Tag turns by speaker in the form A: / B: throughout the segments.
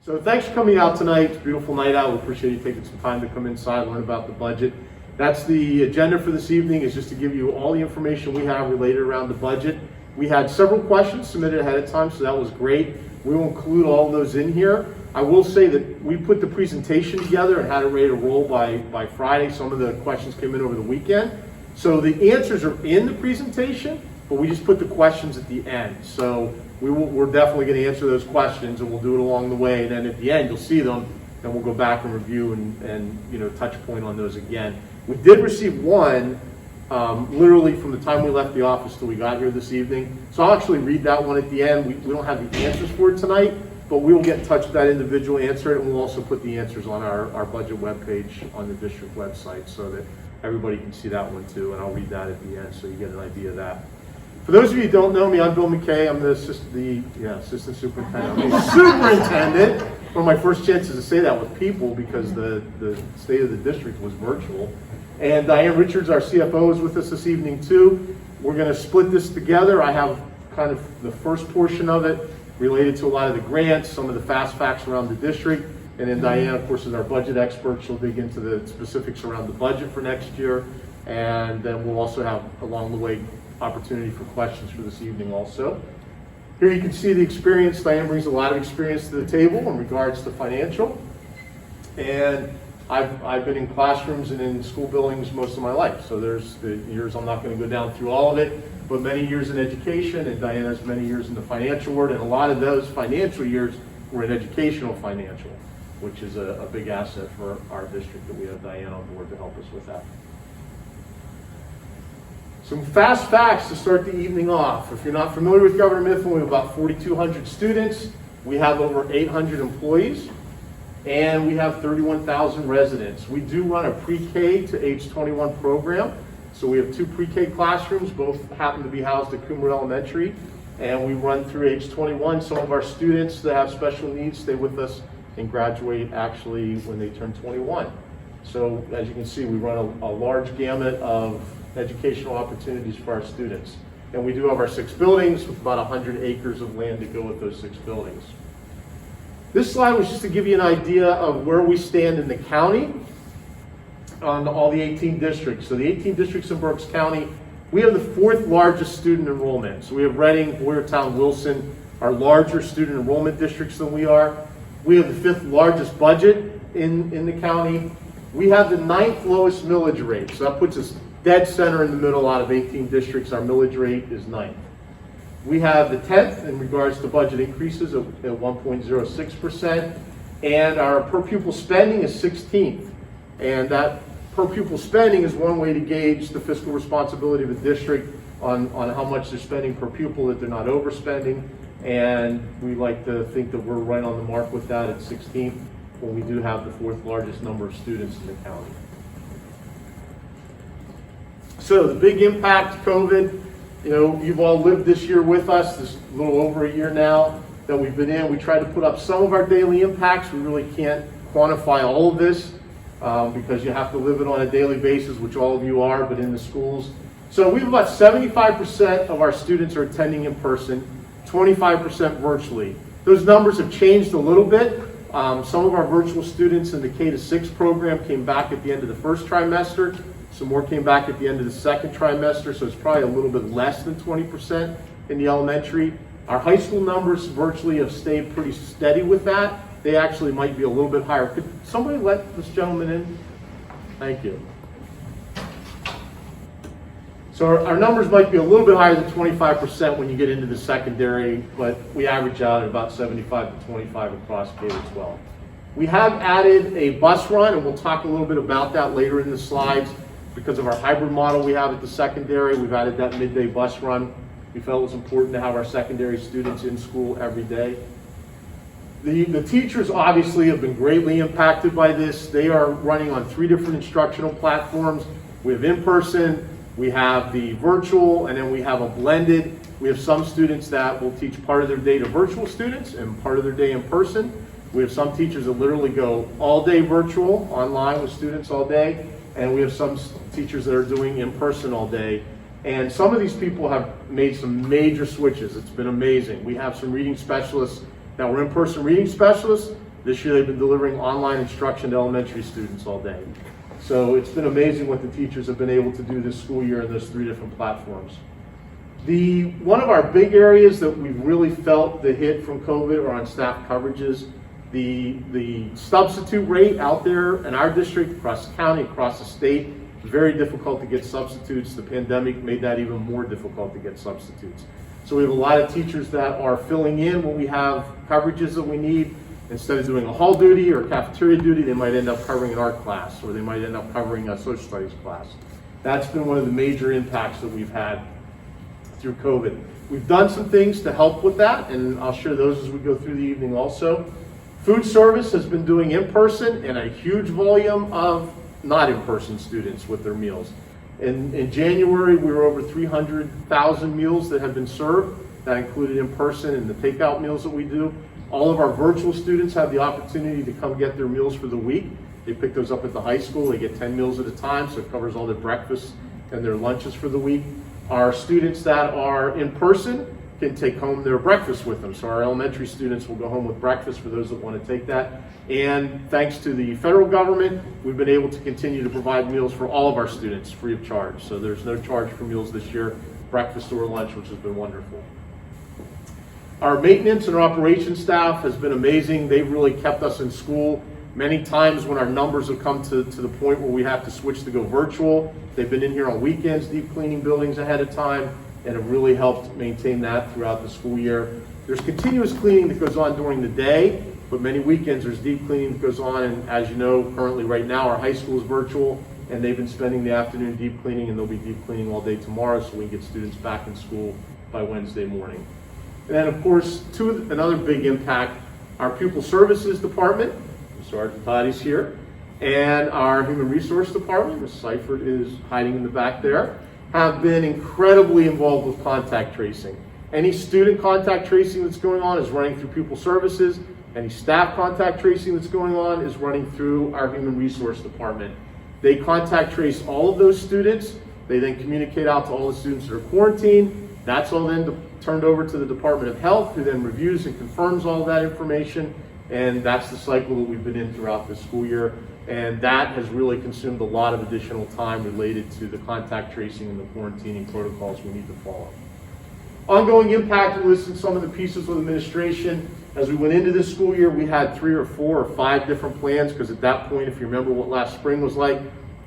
A: So thanks for coming out tonight. It's a beautiful night out. We appreciate you taking some time to come inside, learn about the budget. That's the agenda for this evening, is just to give you all the information we have related around the budget. We had several questions submitted ahead of time, so that was great. We will include all of those in here. I will say that we put the presentation together and had it ready to roll by Friday. Some of the questions came in over the weekend. So the answers are in the presentation, but we just put the questions at the end. So we're definitely going to answer those questions, and we'll do it along the way. And then at the end, you'll see them, and we'll go back and review and touch point on those again. We did receive one literally from the time we left the office till we got here this evening. So I'll actually read that one at the end. We don't have the answers for it tonight, but we will get in touch with that individual, answer it, and we'll also put the answers on our budget webpage on the district website so that everybody can see that one too. And I'll read that at the end so you get an idea of that. For those of you who don't know me, I'm Bill McKay. I'm the assistant superintendent. I'm a superintendent. One of my first chances to say that with people because the state of the district was virtual. And Diane Richards, our CFO, is with us this evening too. We're going to split this together. I have kind of the first portion of it related to a lot of the grants, some of the fast facts around the district. And then Diane, of course, is our budget expert. She'll dig into the specifics around the budget for next year. And then we'll also have, along the way, opportunity for questions for this evening also. Here you can see the experience. Diane brings a lot of experience to the table in regards to financial. And I've been in classrooms and in school buildings most of my life. So there's the years, I'm not going to go down through all of it, but many years in education, and Diane has many years in the financial world, and a lot of those financial years were in educational financial, which is a big asset for our district that we have Diane on board to help us with that. Some fast facts to start the evening off. If you're not familiar with Governor Mifflin, we have about 4,200 students. We have over 800 employees, and we have 31,000 residents. We do run a pre-K to age 21 program. So we have 2 pre-K classrooms, both happen to be housed at Coomer Elementary, and we run through age 21. Some of our students that have special needs stay with us and graduate actually when they turn 21. So as you can see, we run a large gamut of educational opportunities for our students. And we do have our 6 buildings with about 100 acres of land to go with those 6 buildings. This slide was just to give you an idea of where we stand in the county on all the 18 districts. So the 18 districts in Berks County, we have the 4th largest student enrollment. So we have Reading, Boyertown, Wilson, are larger student enrollment districts than we are. We have the 5th largest budget in the county. We have the 9th lowest millage rate. So that puts us dead center in the middle out of 18 districts. Our millage rate is 9th. We have the 10th in regards to budget increases at 1.06%, and our per pupil spending is 16th. And that per pupil spending is one way to gauge the fiscal responsibility of a district on how much they're spending per pupil, that they're not overspending. And we like to think that we're right on the mark with that at 16th, when we do have the 4th largest number of students in the county. So the big impact, COVID, you've all lived this year with us, this little over a year now that we've been in. We try to put up some of our daily impacts. We really can't quantify all of this because you have to live it on a daily basis, which all of you are, but in the schools. So we have about 75% of our students are attending in person, 25% virtually. Those numbers have changed a little bit. Some of our virtual students in the K-6 program came back at the end of the first trimester. Some more came back at the end of the second trimester, so it's probably a little bit less than 20% in the elementary. Our high school numbers virtually have stayed pretty steady with that. They actually might be a little bit higher. Could somebody let this gentleman in? Thank you. So our numbers might be a little bit higher than 25% when you get into the secondary, but we average out at about 75 to 25 across K-12. We have added a bus run, and we'll talk a little bit about that later in the slides. Because of our hybrid model we have at the secondary, we've added that midday bus run. We felt it was important to have our secondary students in school every day. The teachers obviously have been greatly impacted by this. They are running on 3 different instructional platforms. We have in-person, we have the virtual, and then we have a blended. We have some students that will teach part of their day to virtual students and part of their day in person. We have some teachers that literally go all day virtual, online with students all day. And we have some teachers that are doing in-person all day. And some of these people have made some major switches. It's been amazing. We have some reading specialists that were in-person reading specialists This year they've been delivering online instruction to elementary students all day. So it's been amazing what the teachers have been able to do this school year in those 3 different platforms. One of our big areas that we've really felt the hit from COVID are on staff coverages. The substitute rate out there in our district, across the county, across the state, very difficult to get substitutes. The pandemic made that even more difficult to get substitutes. So we have a lot of teachers that are filling in when we have coverages that we need. Instead of doing a hall duty or cafeteria duty, they might end up covering an art class, or they might end up covering a social studies class. That's been one of the major impacts that we've had through COVID. We've done some things to help with that, and I'll share those as we go through the evening also. Food service has been doing in-person and a huge volume of not in-person students with their meals. In January, we were over 300,000 meals that have been served. That included in-person and the takeout meals that we do. All of our virtual students have the opportunity to come get their meals for the week. They pick those up at the high school. They get 10 meals at a time, so it covers all their breakfasts and their lunches for the week. Our students that are in person can take home their breakfast with them. So our elementary students will go home with breakfast for those that want to take that. And thanks to the federal government, we've been able to continue to provide meals for all of our students free of charge. So there's no charge for meals this year, breakfast or lunch, which has been wonderful. Our maintenance and our operations staff has been amazing. They've really kept us in school. Many times when our numbers have come to the point where we have to switch to go virtual, they've been in here on weekends, deep cleaning buildings ahead of time, and have really helped maintain that throughout the school year. There's continuous cleaning that goes on during the day, but many weekends there's deep cleaning that goes on, and as you know, currently right now our high school is virtual, and they've been spending the afternoon deep cleaning, and they'll be deep cleaning all day tomorrow so we can get students back in school by Wednesday morning. And then of course, another big impact, our pupil services department, Sergeant Toddy's here, and our human resource department, Ms. Seifert is hiding in the back there, have been incredibly involved with contact tracing. Any student contact tracing that's going on is running through pupil services. Any staff contact tracing that's going on is running through our human resource department. They contact trace all of those students. They then communicate out to all the students that are quarantined. That's all then turned over to the Department of Health, who then reviews and confirms all of that information. And that's the cycle that we've been in throughout this school year. And that has really consumed a lot of additional time related to the contact tracing and the quarantining protocols we need to follow. Ongoing impact, we listed some of the pieces of administration. As we went into this school year, we had 3 or 4 or 5 different plans, because at that point, if you remember what last spring was like,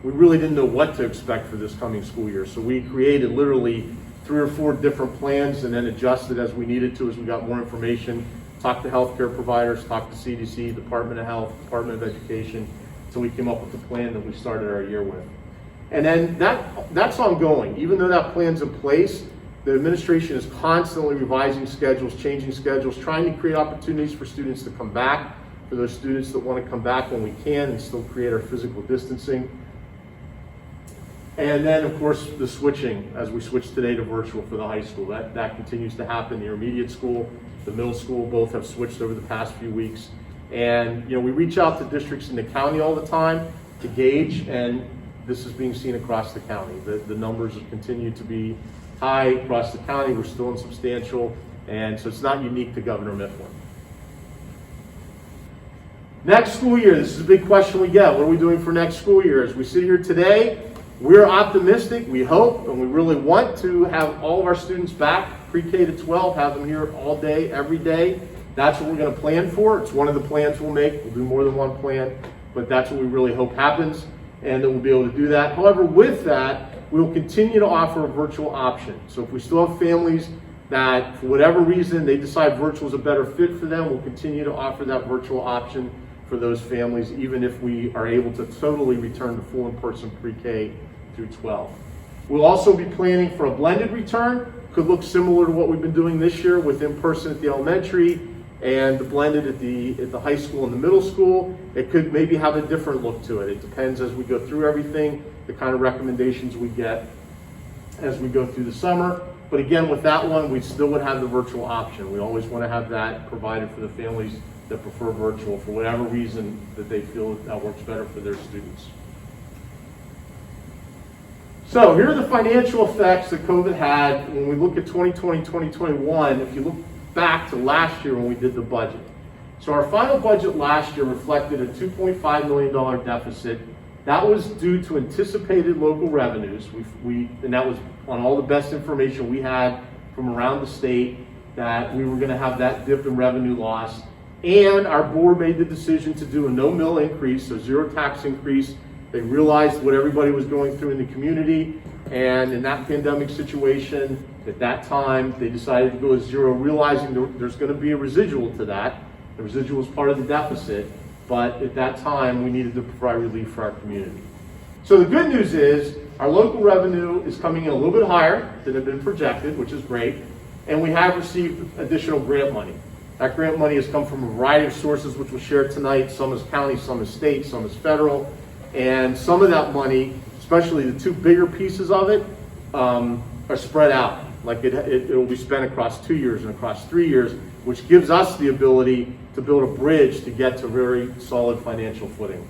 A: we really didn't know what to expect for this coming school year. So we created literally 3 or 4 different plans and then adjusted as we needed to as we got more information. Talked to healthcare providers, talked to CDC, Department of Health, Department of Education, so we came up with the plan that we started our year with. And then that's ongoing. Even though that plan's in place, the administration is constantly revising schedules, changing schedules, trying to create opportunities for students to come back, for those students that want to come back when we can and still create our physical distancing. And then, of course, the switching, as we switch today to virtual for the high school. That continues to happen. The intermediate school, the middle school, both have switched over the past few weeks. And we reach out to districts in the county all the time to gauge, and this is being seen across the county. The numbers continue to be high across the county. We're still insubstantial, and so it's not unique to Governor Mifflin. Next school year, this is a big question we get. What are we doing for next school year? As we sit here today, we're optimistic, we hope, and we really want to have all of our students back, pre-K to 12, have them here all day, every day. That's what we're going to plan for. It's one of the plans we'll make. We'll do more than one plan, but that's what we really hope happens, and that we'll be able to do that. However, with that, we'll continue to offer a virtual option. So if we still have families that, for whatever reason, they decide virtual is a better fit for them, we'll continue to offer that virtual option for those families, even if we are able to totally return to full in-person pre-K through 12. We'll also be planning for a blended return. Could look similar to what we've been doing this year with in-person at the elementary and the blended at the high school and the middle school. It could maybe have a different look to it. It depends as we go through everything, the kind of recommendations we get as we go through the summer. But again, with that one, we still would have the virtual option. We always want to have that provided for the families that prefer virtual for whatever reason that they feel that works better for their students. So here are the financial effects that COVID had when we look at 2020, 2021. If you look back to last year when we did the budget, So our final budget last year reflected a $2.5 million deficit. That was due to anticipated local revenues. And that was on all the best information we had from around the state, that we were going to have that dip in revenue loss. And our board made the decision to do a no mill increase, so zero tax increase. They realized what everybody was going through in the community, and in that pandemic situation, at that time, they decided to go with zero, realizing there's going to be a residual to that. The residual was part of the deficit, but at that time, we needed to provide relief for our community. So the good news is, our local revenue is coming in a little bit higher than had been projected, which is great, and we have received additional grant money. That grant money has come from a variety of sources, which we'll share tonight. Some is county, some is state, some is federal. And some of that money, especially the two bigger pieces of it, are spread out. Like it will be spent across 2 years and across 3 years, which gives us the ability to build a bridge to get to very solid financial footing.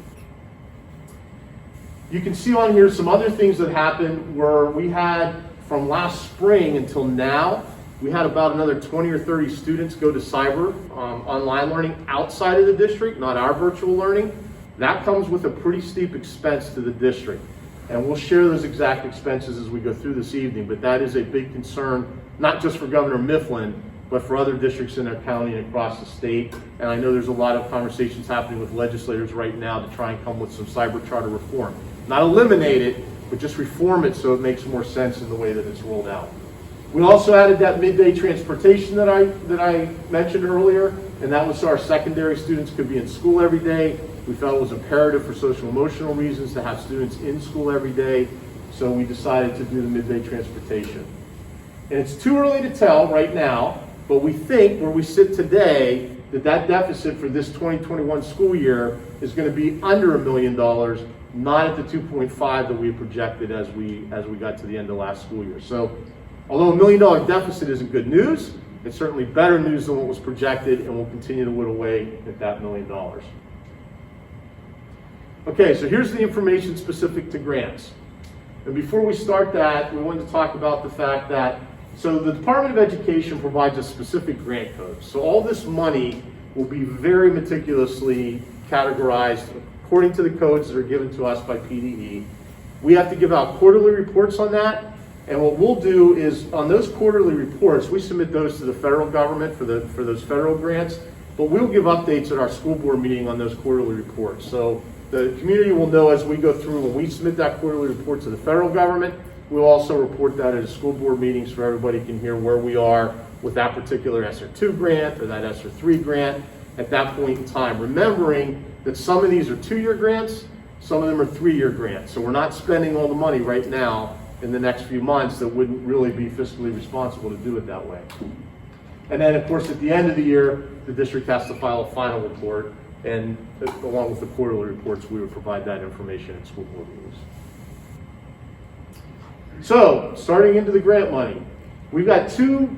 A: You can see on here some other things that happened where we had, from last spring until now, we had about another 20 or 30 students go to cyber online learning outside of the district, not our virtual learning. That comes with a pretty steep expense to the district. And we'll share those exact expenses as we go through this evening, but that is a big concern, not just for Governor Mifflin, but for other districts in our county and across the state. And I know there's a lot of conversations happening with legislators right now to try and come with some cyber charter reform. Not eliminate it, but just reform it so it makes more sense in the way that it's rolled out. We also added that midday transportation that I mentioned earlier, and that was so our secondary students could be in school every day. We felt it was imperative for social emotional reasons to have students in school every day, so we decided to do the midday transportation. And it's too early to tell right now, but we think where we sit today that deficit for this 2021 school year is going to be under $1 million, not at the 2.5 that we projected as we got to the end of last school year. So although $1 million deficit isn't good news, it's certainly better news than what was projected, and we'll continue to whittle away at that $1 million. Okay, so here's the information specific to grants. And before we start that, we wanted to talk about the fact that, so the Department of Education provides a specific grant code. So all this money will be very meticulously categorized according to the codes that are given to us by PDE. We have to give out quarterly reports on that. And what we'll do is, on those quarterly reports, we submit those to the federal government for those federal grants, but we'll give updates at our school board meeting on those quarterly reports. So the community will know as we go through, when we submit that quarterly report to the federal government, we'll also report that at a school board meeting so everybody can hear where we are with that particular ESSER II grant or that ESSER III grant at that point in time. Remembering that some of these are 2-year grants, some of them are 3-year grants. So we're not spending all the money right now in the next few months that wouldn't really be fiscally responsible to do it that way. And then, of course, at the end of the year, the district has to file a final report, and along with the quarterly reports, we would provide that information at school board meetings. So, starting into the grant money, we've got 2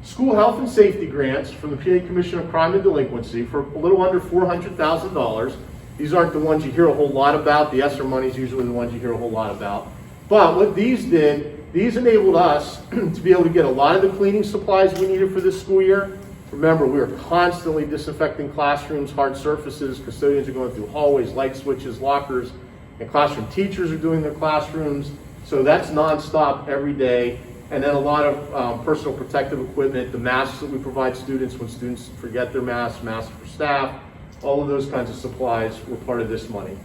A: school health and safety grants from the PA Commission on Crime and Delinquency for a little under $400,000. These aren't the ones you hear a whole lot about. The ESSER money is usually the ones you hear a whole lot about. But what these did, these enabled us to be able to get a lot of the cleaning supplies we needed for this school year. Remember, we are constantly disinfecting classrooms, hard surfaces, custodians are going through hallways, light switches, lockers, and classroom teachers are doing their classrooms. So that's nonstop every day. And then a lot of personal protective equipment, the masks that we provide students when students forget their masks, masks for staff, all of those kinds of supplies were part of this money.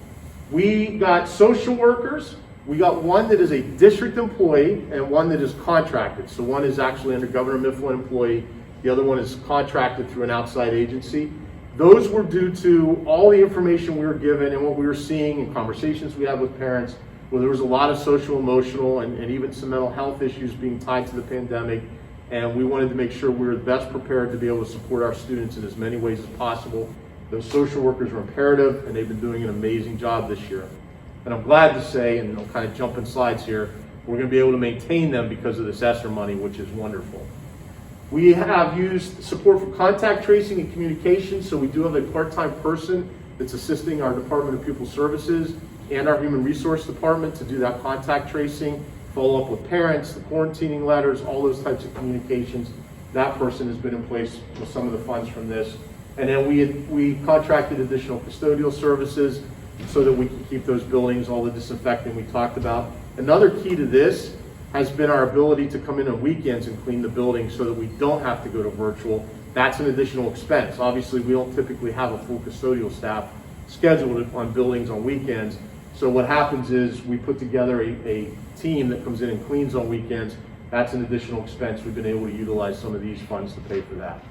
A: We got social workers. We got one that is a district employee and one that is contracted. So one is actually under Governor Mifflin employee. The other one is contracted through an outside agency. Those were due to all the information we were given and what we were seeing in conversations we had with parents, where there was a lot of social, emotional, and even some mental health issues being tied to the pandemic. And we wanted to make sure we were best prepared to be able to support our students in as many ways as possible. Those social workers are imperative, and they've been doing an amazing job this year. And I'm glad to say, and I'll kind of jump in slides here, we're going to be able to maintain them because of this ESSER money, which is wonderful. We have used support for contact tracing and communication, so we do have a part-time person that's assisting our Department of Pupil Services and our Human Resource Department to do that contact tracing, follow up with parents, the quarantining letters, all those types of communications. That person has been in place with some of the funds from this. And then we contracted additional custodial services so that we can keep those buildings, all the disinfecting we talked about. Another key to this has been our ability to come in on weekends and clean the building so that we don't have to go to virtual. That's an additional expense. Obviously, we don't typically have a full custodial staff scheduled on buildings on weekends. So what happens is we put together a team that comes in and cleans on weekends. That's an additional expense. We've been able to utilize some of these funds to pay for that.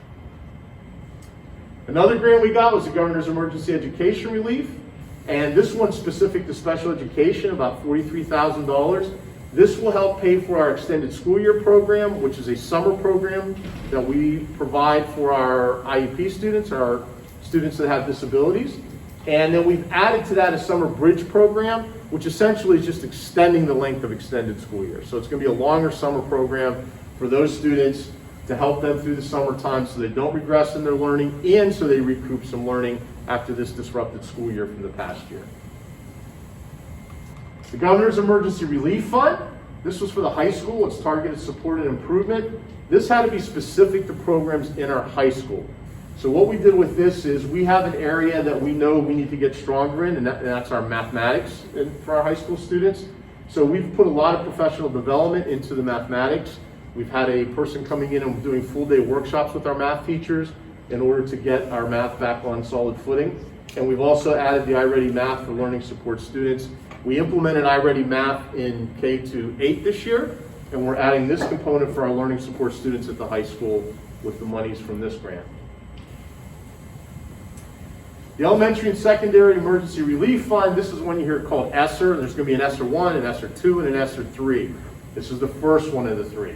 A: Another grant we got was the Governor's Emergency Education Relief. And this one's specific to special education, about $43,000. This will help pay for our extended school year program, which is a summer program that we provide for our IEP students, our students that have disabilities. And then we've added to that a summer bridge program, which essentially is just extending the length of extended school year. So it's going to be a longer summer program for those students to help them through the summertime so they don't regress in their learning and so they recoup some learning after this disrupted school year from the past year. The Governor's Emergency Relief Fund, this was for the high school. It's targeted support and improvement. This had to be specific to programs in our high school. So what we did with this is we have an area that we know we need to get stronger in, and that's our mathematics for our high school students. So we've put a lot of professional development into the mathematics. We've had a person coming in and doing full day workshops with our math teachers in order to get our math back on solid footing. And we've also added the iReady Math for learning support students. We implemented iReady Math in K-8 this year, and we're adding this component for our learning support students at the high school with the monies from this grant. The Elementary and Secondary Emergency Relief Fund, this is one you hear called ESSER. There's going to be an ESSER I, an ESSER II, and an ESSER III. This is the first one of the three.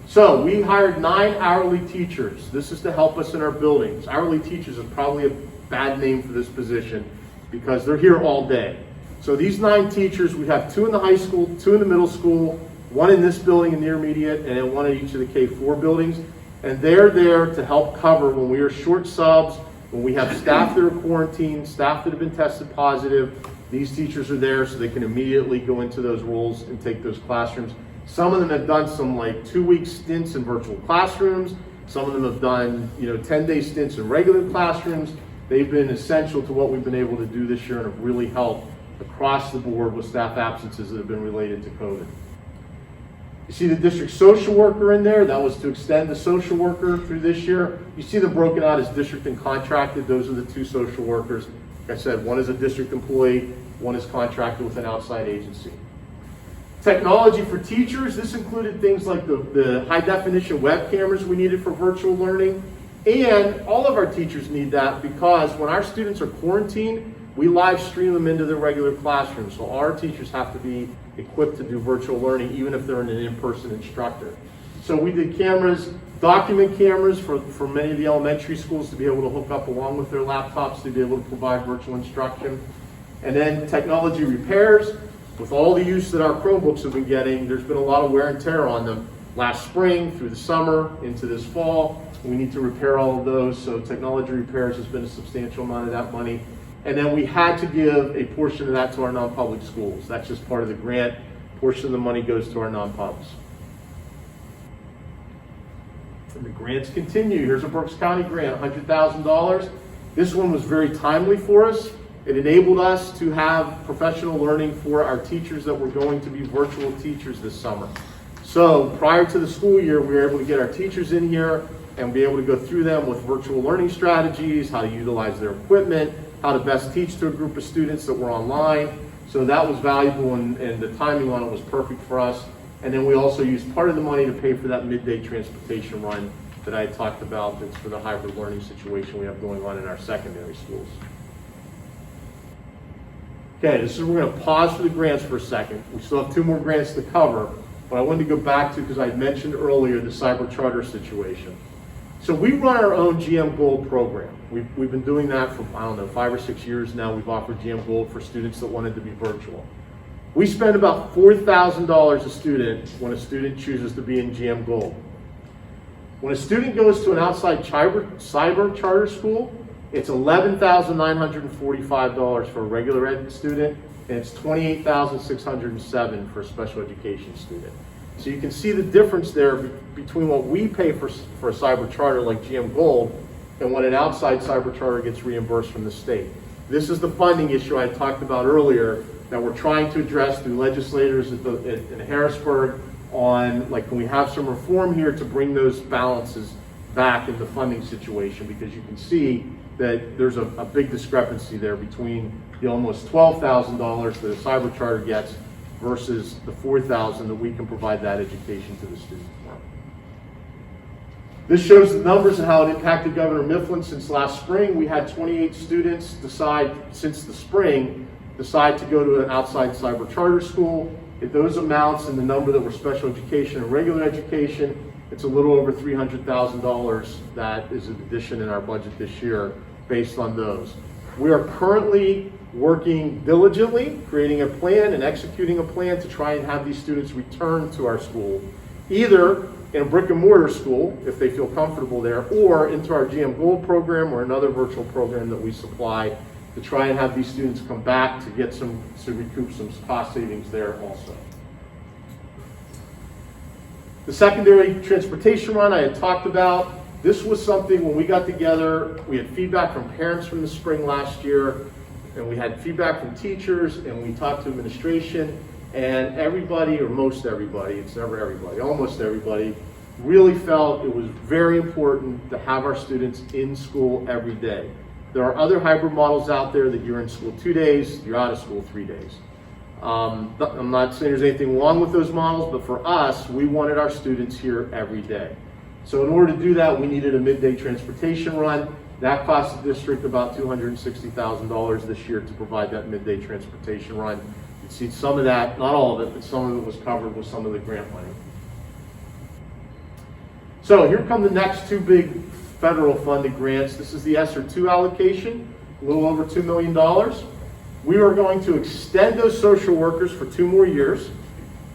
A: So we hired 9 hourly teachers. This is to help us in our buildings. Hourly teachers is probably a bad name for this position because they're here all day. So these 9 teachers, we have 2 in the high school, 2 in the middle school, 1 in this building in the intermediate, and then 1 at each of the K-4 buildings. And they're there to help cover when we are short subs, when we have staff that are quarantined, staff that have been tested positive. These teachers are there so they can immediately go into those roles and take those classrooms. Some of them have done some like 2-week stints in virtual classrooms. Some of them have done 10-day stints in regular classrooms. They've been essential to what we've been able to do this year and have really helped across the board with staff absences that have been related to COVID. You see the district social worker in there. That was to extend the social worker through this year. You see them broken out as district and contracted. Those are the 2 social workers. Like I said, 1 is a district employee, 1 is contracted with an outside agency. Technology for teachers, this included things like the high definition web cameras we needed for virtual learning. And all of our teachers need that because when our students are quarantined, we live stream them into their regular classrooms. So our teachers have to be equipped to do virtual learning even if they're an in-person instructor. So we did cameras, document cameras for many of the elementary schools to be able to hook up along with their laptops to be able to provide virtual instruction. And then technology repairs. With all the use that our Chromebooks have been getting, there's been a lot of wear and tear on them last spring, through the summer, into this fall. We need to repair all of those, so technology repairs has been a substantial amount of that money. And then we had to give a portion of that to our non-public schools. That's just part of the grant. A portion of the money goes to our non-pubs. And the grants continue. Here's a Berks County grant, $100,000. This one was very timely for us. It enabled us to have professional learning for our teachers that were going to be virtual teachers this summer. So prior to the school year, we were able to get our teachers in here and be able to go through them with virtual learning strategies, how to utilize their equipment, how to best teach to a group of students that were online. So that was valuable, and the timing on it was perfect for us. And then we also used part of the money to pay for that midday transportation run that I had talked about. That's for the hybrid learning situation we have going on in our secondary schools. Okay, we're going to pause for the grants for a second. We still have 2 more grants to cover, but I wanted to go back to, because I mentioned earlier, the cyber charter situation. So we run our own GM Gold program. We've been doing that for, 5 or 6 years now. We've offered GM Gold for students that wanted to be virtual. We spend about $4,000 a student when a student chooses to be in GM Gold. When a student goes to an outside cyber charter school, it's $11,945 for a regular ed student, and it's $28,607 for a special education student. So you can see the difference there between what we pay for a cyber charter like GM Gold and when an outside cyber charter gets reimbursed from the state. This is the funding issue I talked about earlier that we're trying to address through legislators in Harrisburg on, like, can we have some reform here to bring those balances back in the funding situation, because you can see that there's a big discrepancy there between the almost $12,000 that a cyber charter gets versus the $4,000 that we can provide that education to the student for. This shows the numbers and how it impacted Governor Mifflin since last spring. We had 28 students decide, since the spring, decide to go to an outside cyber charter school. If those amounts and the number that were special education and regular education, it's a little over $300,000 that is an addition in our budget this year based on those. We are currently working diligently, creating a plan and executing a plan to try and have these students return to our school, either in a brick and mortar school, if they feel comfortable there, or into our GM Gold program or another virtual program that we supply to try and have these students come back to get to recoup some cost savings there also. The secondary transportation run I had talked about. This was something when we got together, we had feedback from parents from the spring last year, and we had feedback from teachers, and we talked to administration, and everybody, or most everybody, it's never everybody, almost everybody, really felt it was very important to have our students in school every day. There are other hybrid models out there that you're in school 2 days, you're out of school 3 days. I'm not saying there's anything wrong with those models, but for us, we wanted our students here every day. So in order to do that, we needed a midday transportation run. That cost the district about $260,000 this year to provide that midday transportation run. You can see some of that, not all of it, but some of it was covered with some of the grant money. So here come the next two big federal funded grants. This is the ESSER II allocation, a little over $2 million. We are going to extend those social workers for 2 more years,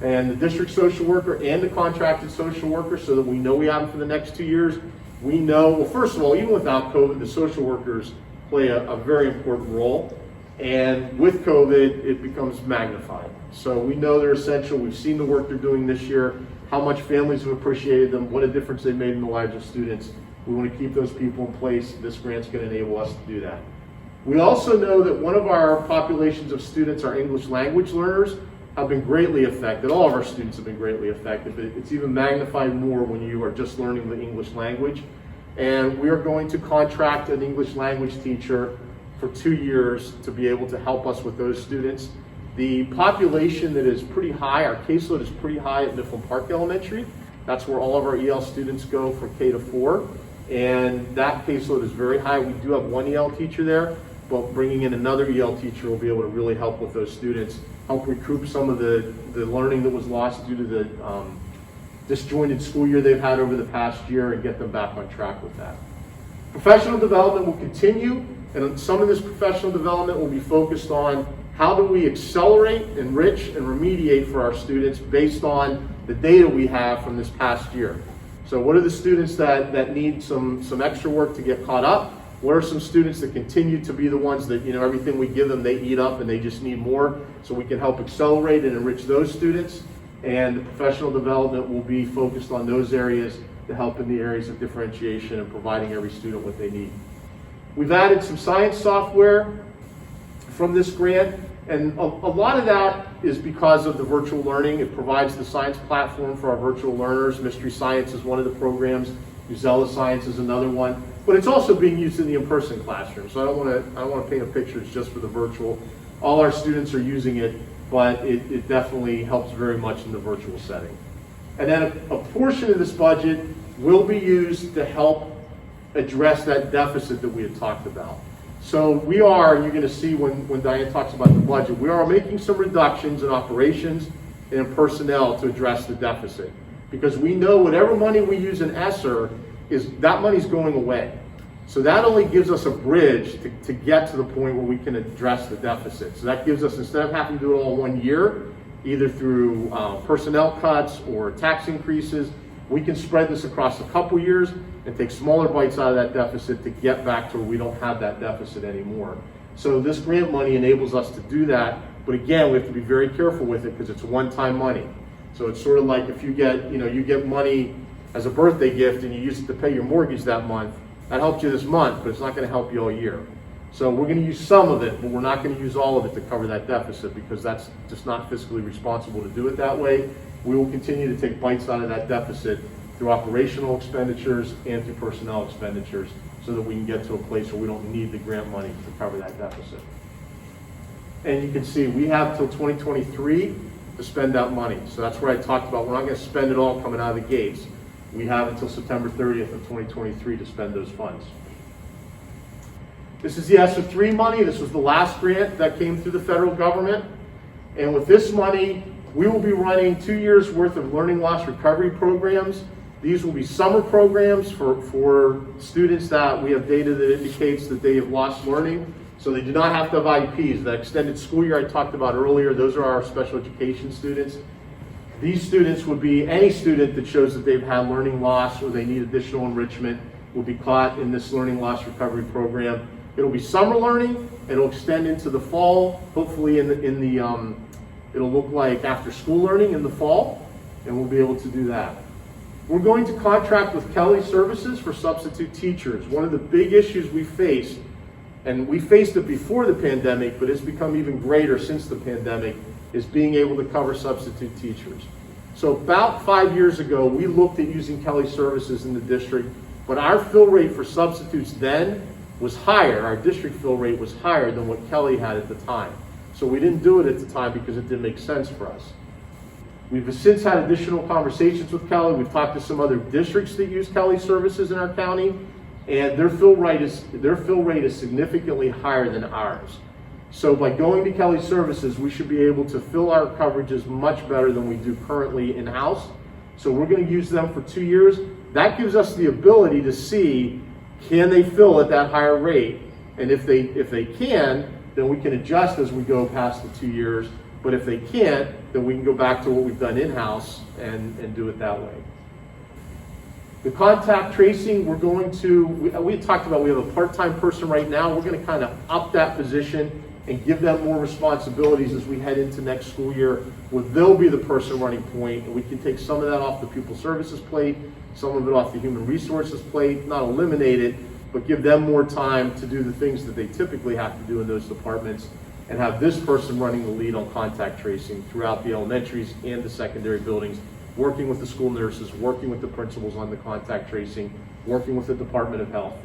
A: and the district social worker and the contracted social worker, so that we know we have them for the next 2 years. We know, well, first of all, even without COVID, the social workers play a very important role, and with COVID, it becomes magnified. So we know they're essential. We've seen the work they're doing this year, how much families have appreciated them, what a difference they've made in the lives of students. We want to keep those people in place. This grant's going to enable us to do that. We also know that one of our populations of students, our English language learners, have been greatly affected. All of our students have been greatly affected, but it's even magnified more when you are just learning the English language. And we are going to contract an English language teacher for 2 years to be able to help us with those students. The population that is pretty high, our caseload is pretty high at Mifflin Park Elementary. That's where all of our EL students go for K to 4. And that caseload is very high. We do have one EL teacher there, but bringing in another EL teacher will be able to really help with those students, help recoup some of the learning that was lost due to the disjointed school year they've had over the past year, and get them back on track with that. Professional development will continue, and some of this professional development will be focused on how do we accelerate, enrich, and remediate for our students based on the data we have from this past year. So what are the students that need some extra work to get caught up? What are some students that continue to be the ones that, you know, everything we give them, they eat up and they just need more, so we can help accelerate and enrich those students? And the professional development will be focused on those areas to help in the areas of differentiation and providing every student what they need. We've added some science software from this grant, and a lot of that is because of the virtual learning. It provides the science platform for our virtual learners. Mystery Science is one of the programs. Uzella Science is another one. But it's also being used in the in-person classroom. So I don't want to paint a picture it's just for the virtual. All our students are using it, but it definitely helps very much in the virtual setting. And then a portion of this budget will be used to help address that deficit that we had talked about. So we are, and you're going to see when Diane talks about the budget, we are making some reductions in operations and in personnel to address the deficit. Because we know whatever money we use in ESSER, that money's going away. So that only gives us a bridge to get to the point where we can address the deficit. So that gives us, instead of having to do it all 1 year, either through personnel cuts or tax increases, we can spread this across a couple years and take smaller bites out of that deficit to get back to where we don't have that deficit anymore. So this grant money enables us to do that, but again, we have to be very careful with it because it's one-time money. So it's sort of like if you get, you get money as a birthday gift and you use it to pay your mortgage that month, That helped you this month, but it's not going to help you all year. So we're going to use some of it, but we're not going to use all of it to cover that deficit because that's just not fiscally responsible to do it that way. We will continue to take bites out of that deficit through operational expenditures and through personnel expenditures so that we can get to a place where we don't need the grant money to cover that deficit. And you can see we have till 2023 to spend that money. So that's where I talked about we're not going to spend it all coming out of the gates. We have until September 30th of 2023 to spend those funds. This is the ESSER III money. This was the last grant that came through the federal government. And with this money, we will be running 2 years worth of learning loss recovery programs. These will be summer programs for students that we have data that indicates that they have lost learning. So they do not have to have IEPs. The extended school year I talked about earlier, those are our special education students. These students would be any student that shows that they've had learning loss or they need additional enrichment will be caught in this learning loss recovery program. It'll be summer learning. It'll extend into the fall. Hopefully it'll look like after school learning in the fall, and we'll be able to do that. We're going to contract with Kelly Services for substitute teachers. One of the big issues we face, and we faced it before the pandemic, but it's become even greater since the pandemic, is being able to cover substitute teachers. So about 5 years ago, we looked at using Kelly Services in the district, but our fill rate for substitutes then was higher. Our district fill rate was higher than what Kelly had at the time. So we didn't do it at the time because it didn't make sense for us. We've since had additional conversations with Kelly. We've talked to some other districts that use Kelly Services in our county, and their fill rate is significantly higher than ours. So by going to Kelly Services, we should be able to fill our coverages much better than we do currently in-house. So we're going to use them for 2 years. That gives us the ability to see, can they fill at that higher rate? And if they can, then we can adjust as we go past the 2 years. But if they can't, then we can go back to what we've done in-house and do it that way. The contact tracing, we're going to, we had talked about we have a part-time person right now. We're going to kind of up that position and give them more responsibilities as we head into next school year, where they'll be the person running point, and we can take some of that off the pupil services plate, some of it off the human resources plate, not eliminate it, but give them more time to do the things that they typically have to do in those departments, and have this person running the lead on contact tracing throughout the elementaries and the secondary buildings, working with the school nurses, working with the principals on the contact tracing, working with the Department of Health.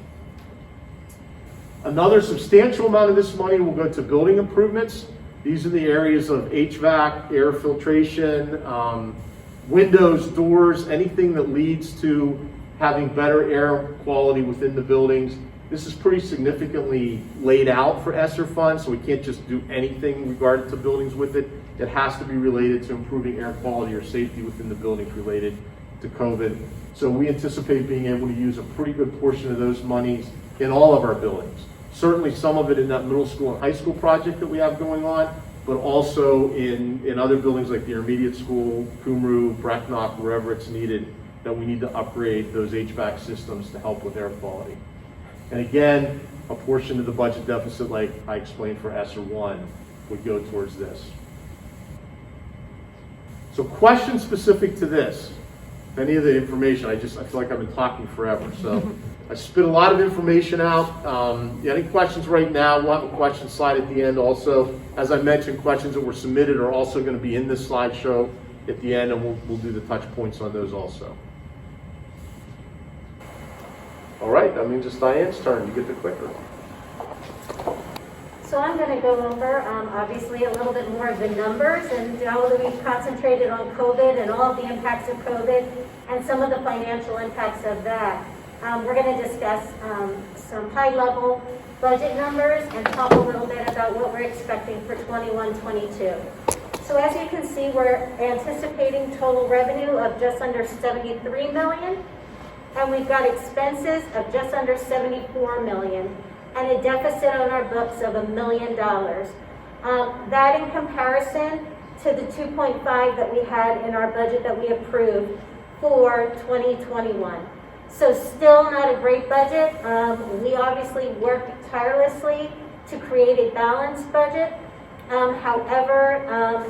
A: Another substantial amount of this money will go to building improvements. These are the areas of HVAC, air filtration, windows, doors, anything that leads to having better air quality within the buildings. This is pretty significantly laid out for ESSER funds, so we can't just do anything regarding to buildings with it. It has to be related to improving air quality or safety within the buildings related to COVID. So we anticipate being able to use a pretty good portion of those monies in all of our buildings. Certainly some of it in that middle school and high school project that we have going on, but also in other buildings like the intermediate school, Kumru, Brecknock, wherever it's needed, that we need to upgrade those HVAC systems to help with air quality. And again, a portion of the budget deficit, like I explained for ESSER I, would go towards this. So questions specific to this, any of the information, I feel like I've been talking forever. So I spit a lot of information out. Any questions right now? We'll have a question slide at the end also. As I mentioned, questions that were submitted are also going to be in this slideshow at the end, and we'll do the touch points on those also. All right, that means it's Diane's turn. You get the clicker.
B: So I'm going to go over, obviously, a little bit more of the numbers, and now that we've concentrated on COVID and all of the impacts of COVID and some of the financial impacts of that. We're going to discuss some high-level budget numbers and talk a little bit about what we're expecting for 21-22. So as you can see, we're anticipating total revenue of just under $73 million, and we've got expenses of just under $74 million, and a deficit on our books of $1 million. That in comparison to the 2.5 that we had in our budget that we approved for 2021. So still not a great budget. We obviously worked tirelessly to create a balanced budget. However,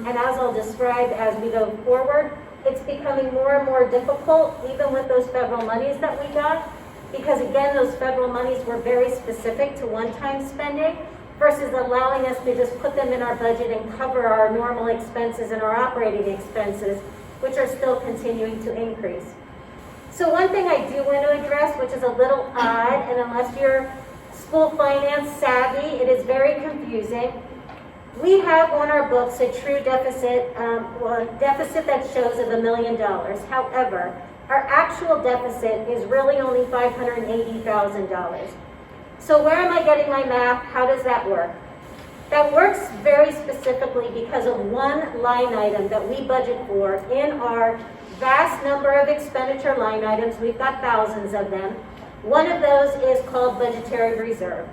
B: and as I'll describe as we go forward, it's becoming more and more difficult, even with those federal monies that we got, because again, those federal monies were very specific to one-time spending versus allowing us to just put them in our budget and cover our normal expenses and our operating expenses, which are still continuing to increase. So one thing I do want to address, which is a little odd, and unless you're school finance savvy, it is very confusing. We have on our books a true deficit, a deficit that shows of $1 million. However, our actual deficit is really only $580,000. So where am I getting my math? How does that work? That works very specifically because of one line item that we budget for in our vast number of expenditure line items. We've got thousands of them. One of those is called budgetary reserve.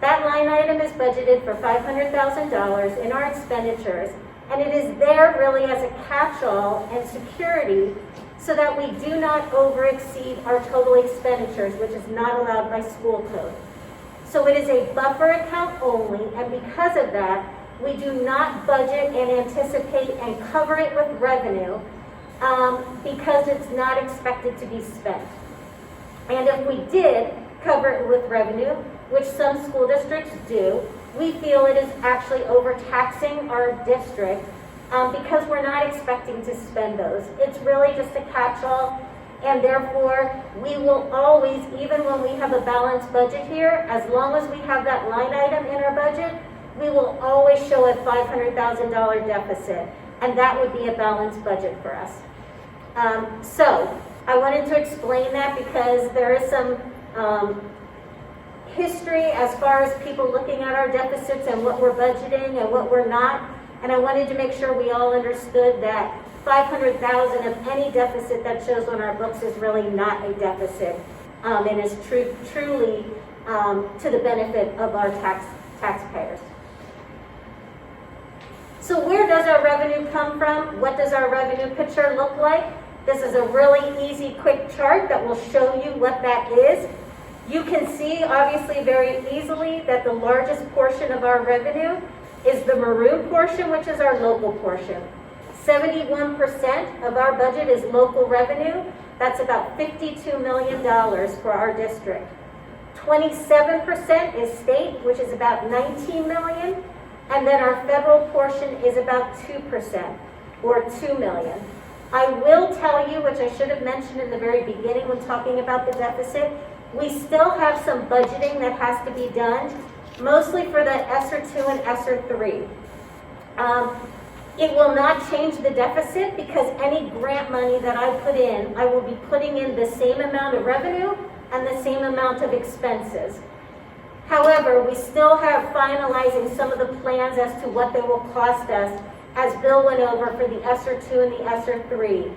B: That line item is budgeted for $500,000 in our expenditures, and it is there really as a catch-all and security so that we do not overexceed our total expenditures, which is not allowed by school code. So it is a buffer account only, and because of that, we do not budget and anticipate and cover it with revenue because it's not expected to be spent. And if we did cover it with revenue, which some school districts do, we feel it is actually overtaxing our district because we're not expecting to spend those. It's really just a catch-all, and therefore we will always, even when we have a balanced budget here, as long as we have that line item in our budget, we will always show a $500,000 deficit, and that would be a balanced budget for us. So I wanted to explain that because there is some history as far as people looking at our deficits and what we're budgeting and what we're not, and I wanted to make sure we all understood that $500,000 of any deficit that shows on our books is really not a deficit, and is truly to the benefit of our taxpayers. So where does our revenue come from? What does our revenue picture look like? This is a really easy, quick chart that will show you what that is. You can see, obviously, very easily that the largest portion of our revenue is the maroon portion, which is our local portion. 71% of our budget is local revenue. That's about $52 million for our district. 27% is state, which is about $19 million. And then our federal portion is about 2%, or $2 million. I will tell you, which I should have mentioned in the very beginning when talking about the deficit, we still have some budgeting that has to be done, mostly for the ESSER II and ESSER III. It will not change the deficit because any grant money that I put in, I will be putting in the same amount of revenue and the same amount of expenses. However, we still have finalizing some of the plans as to what they will cost us, as Bill went over for the ESSER II and the ESSER III.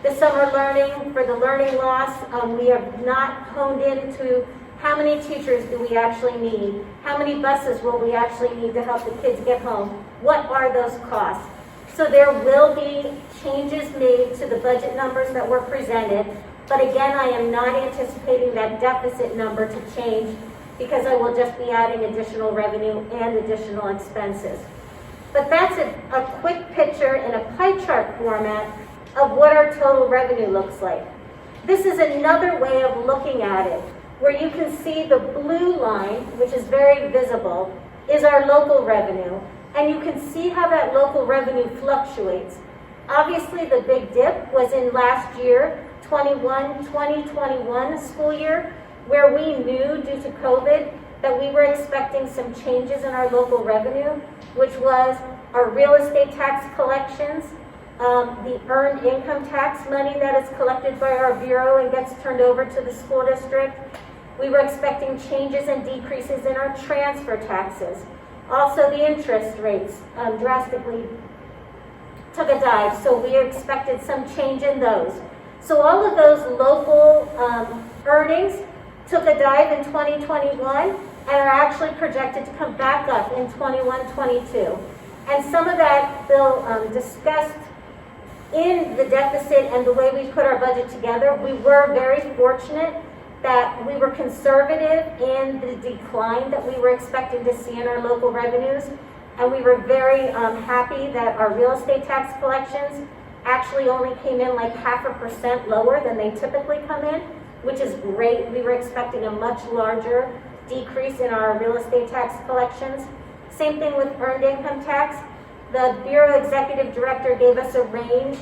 B: The summer learning, for the learning loss, we have not honed into how many teachers do we actually need, how many buses will we actually need to help the kids get home, what are those costs. So there will be changes made to the budget numbers that were presented, but again, I am not anticipating that deficit number to change because I will just be adding additional revenue and additional expenses. But that's a quick picture in a pie chart format of what our total revenue looks like. This is another way of looking at it, where you can see the blue line, which is very visible, is our local revenue. And you can see how that local revenue fluctuates. Obviously, the big dip was in last year, 2021 school year, where we knew due to COVID that we were expecting some changes in our local revenue, which was our real estate tax collections, the earned income tax money that is collected by our bureau and gets turned over to the school district. We were expecting changes and decreases in our transfer taxes. Also, the interest rates drastically took a dive, so we expected some change in those. So all of those local earnings took a dive in 2021 and are actually projected to come back up in 21-22. And some of that Bill discussed in the deficit and the way we put our budget together. We were very fortunate that we were conservative in the decline that we were expecting to see in our local revenues. And we were very happy that our real estate tax collections actually only came in like 0.5% lower than they typically come in. which is great. We were expecting a much larger decrease in our real estate tax collections. Same thing with earned income tax. The Bureau Executive Director gave us a range,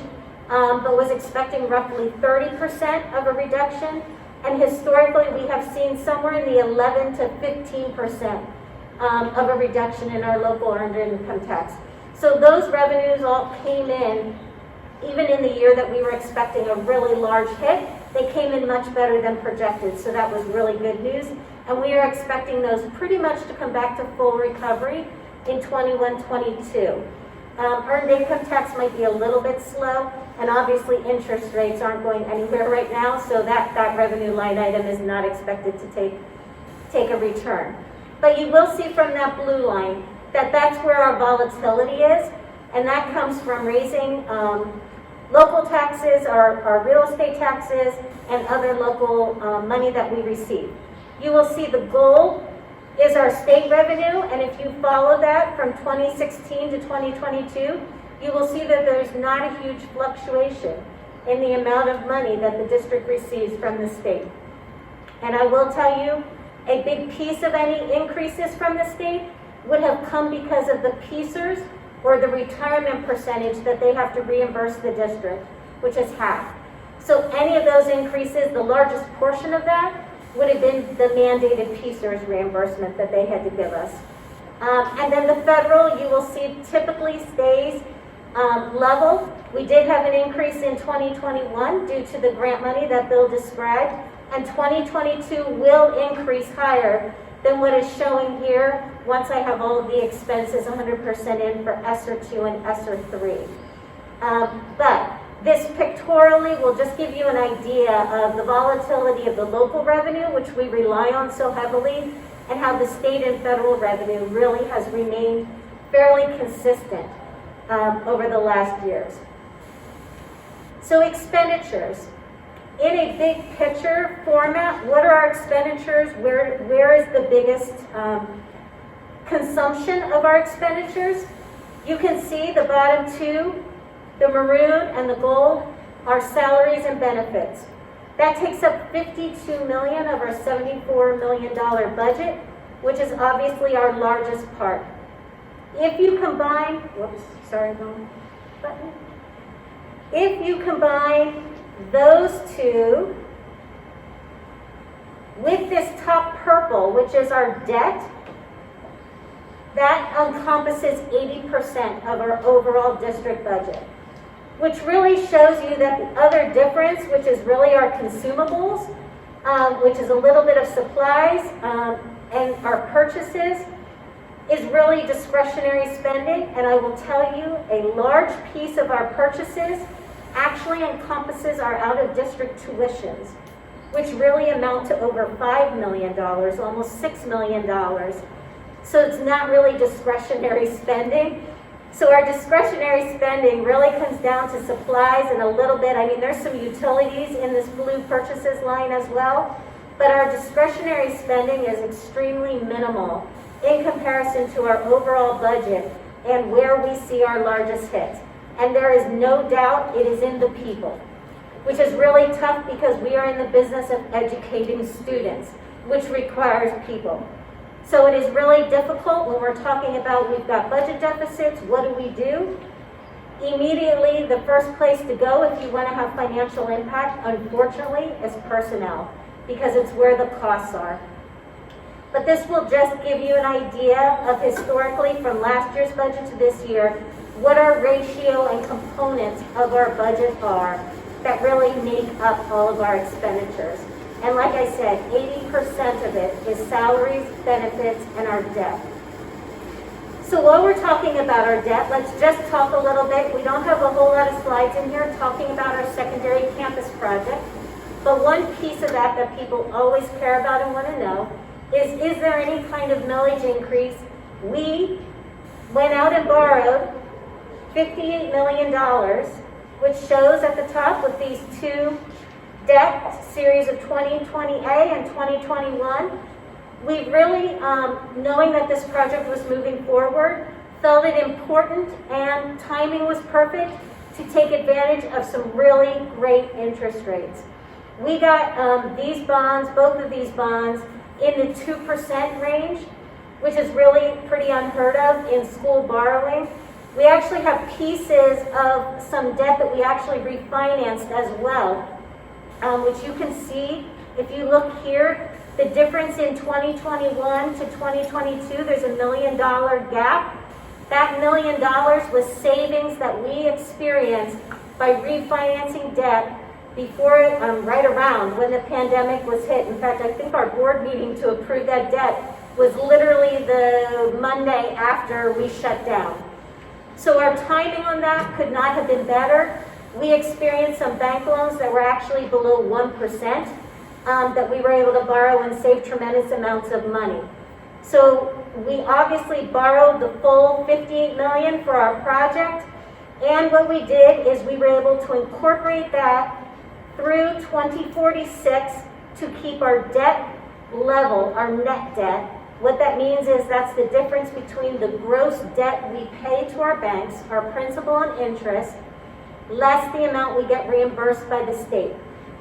B: but was expecting roughly 30% of a reduction. And historically, we have seen somewhere in the 11 to 15% of a reduction in our local earned income tax. So those revenues all came in, even in the year that we were expecting a really large hit, they came in much better than projected. So that was really good news. And we are expecting those pretty much to come back to full recovery in 21-22. Earned income tax might be a little bit slow, and obviously interest rates aren't going anywhere right now, so that revenue line item is not expected to take a return. But you will see from that blue line that that's where our volatility is, and that comes from raising local taxes, our real estate taxes, and other local money that we receive. You will see the gold is our state revenue, and if you follow that from 2016 to 2022, you will see that there's not a huge fluctuation in the amount of money that the district receives from the state. And I will tell you, a big piece of any increases from the state would have come because of the PSERS, or the retirement percentage that they have to reimburse the district, which is half. So any of those increases, the largest portion of that would have been the mandated PSERS reimbursement that they had to give us. And then the federal, you will see, typically stays level. We did have an increase in 2021 due to the grant money that Bill described, and 2022 will increase higher than what is showing here once I have all of the expenses 100% in for ESSER II and ESSER III. But this pictorially will just give you an idea of the volatility of the local revenue, which we rely on so heavily, and how the state and federal revenue really has remained fairly consistent over the last years. So expenditures. In a big picture format, what are our expenditures? Where is the biggest consumption of our expenditures? You can see the bottom two, the maroon and the gold, are salaries and benefits. That takes up $52 million of our $74 million budget, which is obviously our largest part. If you combine, if you combine those two with this top purple, which is our debt, that encompasses 80% of our overall district budget, which really shows you that the other difference, which is really our consumables, which is a little bit of supplies, and our purchases, is really discretionary spending. And I will tell you, a large piece of our purchases actually encompasses our out-of-district tuitions, which really amount to over $5 million, almost $6 million. So it's not really discretionary spending. So our discretionary spending really comes down to supplies and a little bit, I mean, there's some utilities in this blue purchases line as well, but our discretionary spending is extremely minimal in comparison to our overall budget and where we see our largest hits. And there is no doubt it is in the people, which is really tough because we are in the business of educating students, which requires people. So it is really difficult when we're talking about we've got budget deficits, what do we do? Immediately, the first place to go if you want to have financial impact, unfortunately, is personnel, because it's where the costs are. But this will just give you an idea of historically from last year's budget to this year, what our ratio and components of our budget are that really make up all of our expenditures. And like I said, 80% of it is salaries, benefits, and our debt. So while we're talking about our debt, let's just talk a little bit. We don't have a whole lot of slides in here talking about our secondary campus project. But one piece of that people always care about and want to know is there any kind of millage increase? We went out and borrowed $58 million, which shows at the top with these two debt series of 2020A and 2021. We really, knowing that this project was moving forward, felt it important and timing was perfect to take advantage of some really great interest rates. We got these bonds, both of these bonds, in the 2% range, which is really pretty unheard of in school borrowing. We actually have pieces of some debt that we actually refinanced as well, which you can see. If you look here, the difference in 2021 to 2022, there's $1 million gap. That $1 million was savings that we experienced by refinancing debt before, right around when the pandemic was hit. In fact, I think our board meeting to approve that debt was literally the Monday after we shut down. So our timing on that could not have been better. We experienced some bank loans that were actually below 1%, that we were able to borrow and save tremendous amounts of money. So we obviously borrowed the full $58 million for our project, and what we did is we were able to incorporate that through 2046 to keep our debt level, our net debt. What that means is that's the difference between the gross debt we pay to our banks, our principal and interest, less the amount we get reimbursed by the state.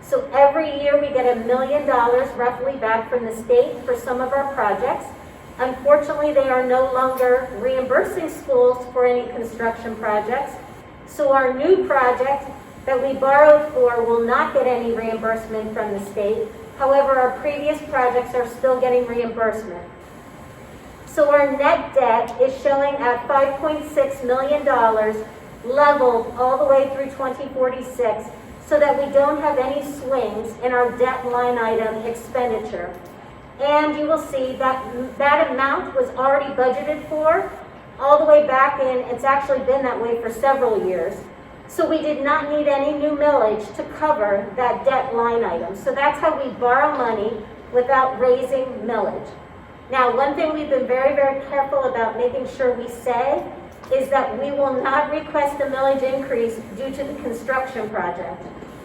B: So every year we get $1 million roughly back from the state for some of our projects. Unfortunately, they are no longer reimbursing schools for any construction projects. So our new project that we borrowed for will not get any reimbursement from the state. However, our previous projects are still getting reimbursement. So our net debt is showing at $5.6 million leveled all the way through 2046 so that we don't have any swings in our debt line item expenditure. And you will see that that amount was already budgeted for all the way back in, it's actually been that way for several years. So we did not need any new millage to cover that debt line item. So that's how we borrow money without raising millage. Now, one thing we've been very, very careful about making sure we say is that we will not request a millage increase due to the construction project.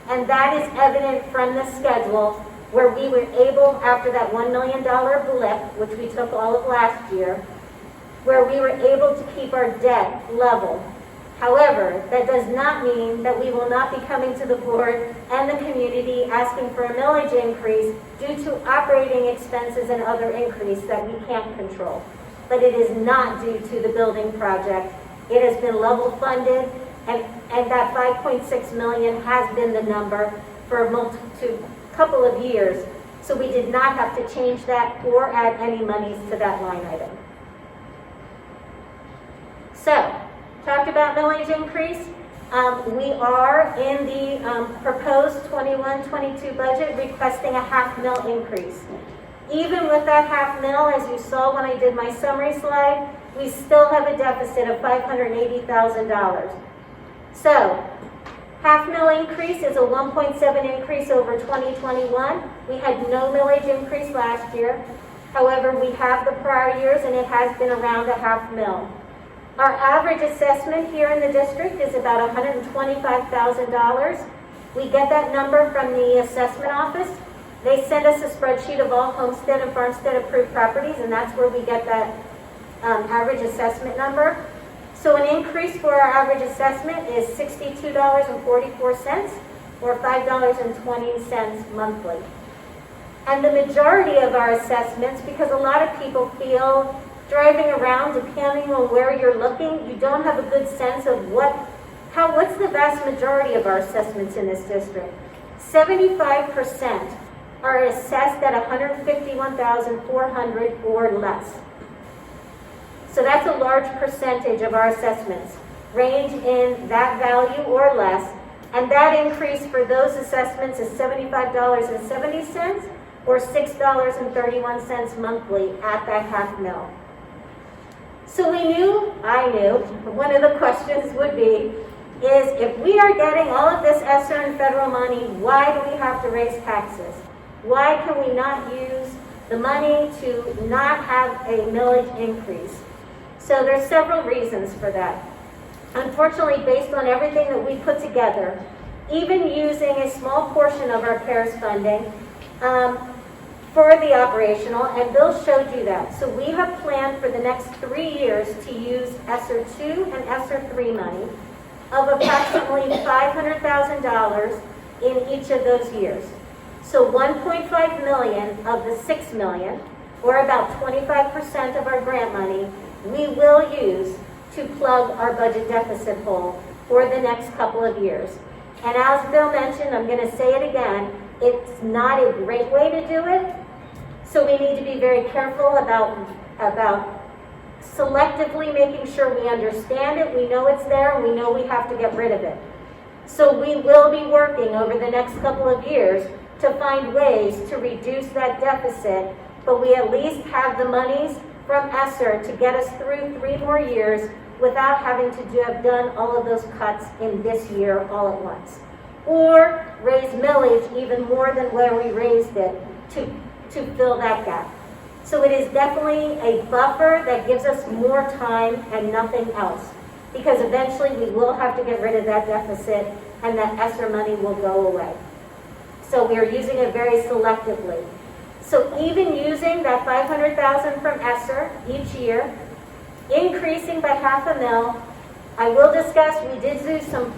B: And that is evident from the schedule where we were able, after that $1 million blip, which we took all of last year, where we were able to keep our debt level. However, that does not mean that we will not be coming to the board and the community asking for a millage increase due to operating expenses and other increase that we can't control. But it is not due to the building project. It has been level funded, and that $5.6 million has been the number for a couple of years. So we did not have to change that or add any monies to that line item. So, talked about millage increase. We are in the proposed 21-22 budget requesting a $0.5 million increase. Even with that $0.5 million, as you saw when I did my summary slide, we still have a deficit of $580,000. So, $0.5 million increase is a 1.7 increase over 2021. We had no millage increase last year. However, we have the prior years and it has been around a $0.5 million. Our average assessment here in the district is about $125,000. We get that number from the assessment office. They send us a spreadsheet of all homestead and farmstead approved properties, and that's where we get that average assessment number. So an increase for our average assessment is $62.44 or $5.20 monthly. And the majority of our assessments, because a lot of people feel driving around, depending on where you're looking, you don't have a good sense of what's the vast majority of our assessments in this district. 75% are assessed at $151,400 or less. So that's a large percentage of our assessments range in that value or less, and that increase for those assessments is $75.70 or $6.31 monthly at that $0.5 million. So I knew, one of the questions would be, is if we are getting all of this ESSER and federal money, why do we have to raise taxes? Why can we not use the money to not have a millage increase? So there's several reasons for that. Unfortunately, based on everything that we put together, even using a small portion of our CARES funding, for the operational, and Bill showed you that. So we have planned for the next 3 years to use ESSER II and ESSER III money of approximately $500,000 in each of those years. So 1.5 million of the 6 million, or about 25% of our grant money, we will use to plug our budget deficit hole for the next couple of years. And as Bill mentioned, I'm going to say it again, it's not a great way to do it. So we need to be very careful about selectively making sure we understand it, we know it's there, and we know we have to get rid of it. So we will be working over the next couple of years to find ways to reduce that deficit, but we at least have the monies from ESSER to get us through 3 more years without having to have done all of those cuts in this year all at once. Or raise millage even more than where we raised it to fill that gap. So it is definitely a buffer that gives us more time and nothing else. Because eventually we will have to get rid of that deficit and that ESSER money will go away. So we are using it very selectively. So even using that $500,000 from ESSER each year, increasing by $500,000, I will discuss, we did do some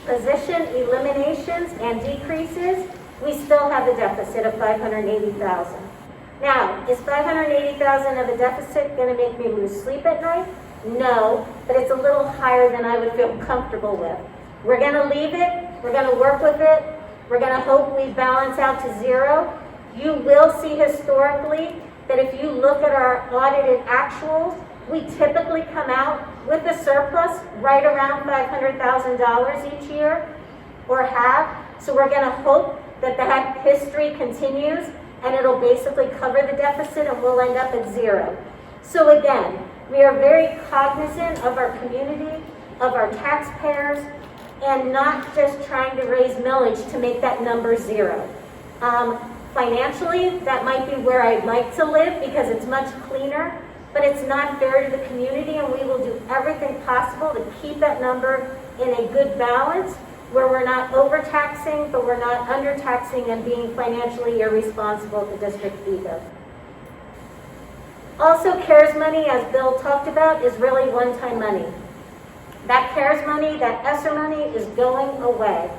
B: position eliminations and decreases. We still have a deficit of $580,000. Now, is $580,000 of a deficit going to make me lose sleep at night? No, but it's a little higher than I would feel comfortable with. We're going to leave it. We're going to work with it. We're going to hope we balance out to zero. You will see historically that if you look at our audited actuals, we typically come out with a surplus right around $500,000 each year, or have. So we're going to hope that that history continues, and it'll basically cover the deficit, and we'll end up at zero. So again, we are very cognizant of our community, of our taxpayers, and not just trying to raise millage to make that number zero. Financially, that might be where I'd like to live because it's much cleaner, but it's not fair to the community, and we will do everything possible to keep that number in a good balance where we're not overtaxing, but we're not undertaxing and being financially irresponsible at the district either. Also, CARES money, as Bill talked about, is really one-time money. That CARES money, that ESSER money is going away.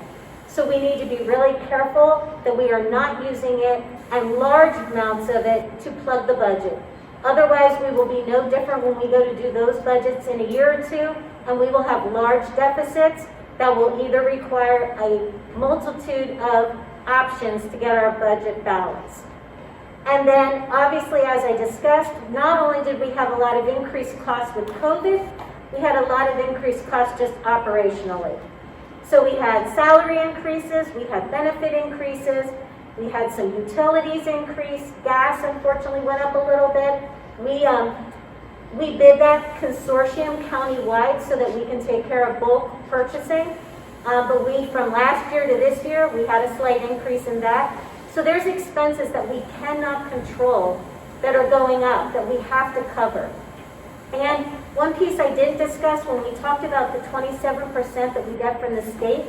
B: So we need to be really careful that we are not using it and large amounts of it to plug the budget. Otherwise, we will be no different when we go to do those budgets in a year or two, and we will have large deficits that will either require a multitude of options to get our budget balanced. And then, obviously, as I discussed, not only did we have a lot of increased costs with COVID, we had a lot of increased costs just operationally. So we had salary increases, we had benefit increases, we had some utilities increase, gas unfortunately went up a little bit. We bid that consortium countywide so that we can take care of bulk purchasing. But from last year to this year, we had a slight increase in that. So there's expenses that we cannot control that are going up that we have to cover. And one piece I did discuss when we talked about the 27% that we get from the state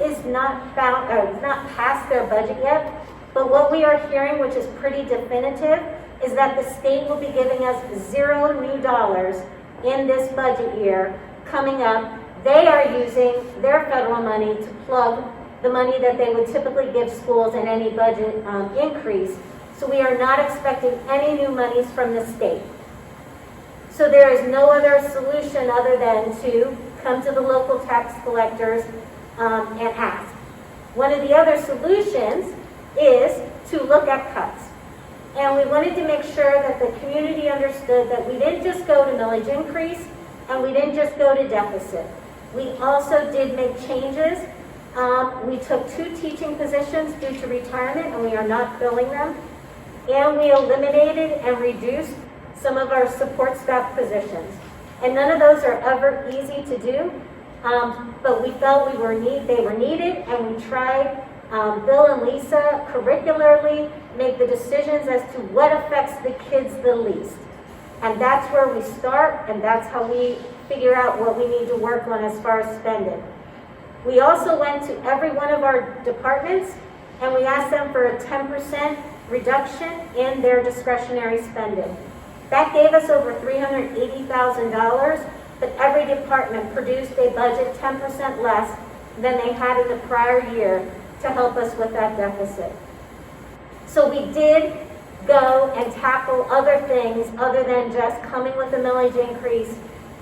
B: is not passed their budget yet, but what we are hearing, which is pretty definitive, is that the state will be giving us $0 new in this budget year coming up. They are using their federal money to plug the money that they would typically give schools in any budget increase. So we are not expecting any new monies from the state. So there is no other solution other than to come to the local tax collectors and ask. One of the other solutions is to look at cuts. And we wanted to make sure that the community understood that we didn't just go to millage increase and we didn't just go to deficit. We also did make changes. We took 2 teaching positions due to retirement and we are not filling them. And we eliminated and reduced some of our support staff positions. And none of those are ever easy to do, but we felt they were needed, and we tried, Bill and Lisa, curricularly make the decisions as to what affects the kids the least. And that's where we start, and that's how we figure out what we need to work on as far as spending. We also went to every one of our departments, and we asked them for a 10% reduction in their discretionary spending. That gave us over $380,000, but every department produced a budget 10% less than they had in the prior year to help us with that deficit. So we did go and tackle other things other than just coming with a millage increase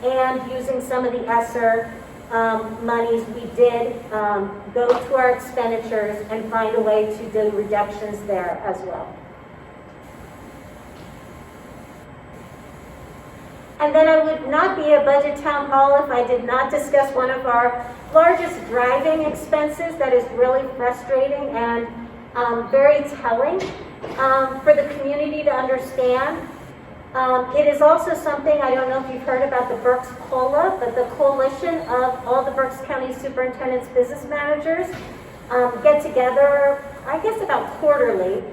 B: and using some of the ESSER monies. We did go to our expenditures and find a way to do reductions there as well. And then I would not be a budget town hall if I did not discuss one of our largest driving expenses that is really frustrating and very telling for the community to understand. It is also something, I don't know if you've heard about the Berks COLA, but the coalition of all the Berks County Superintendent's business managers get together, I guess about quarterly.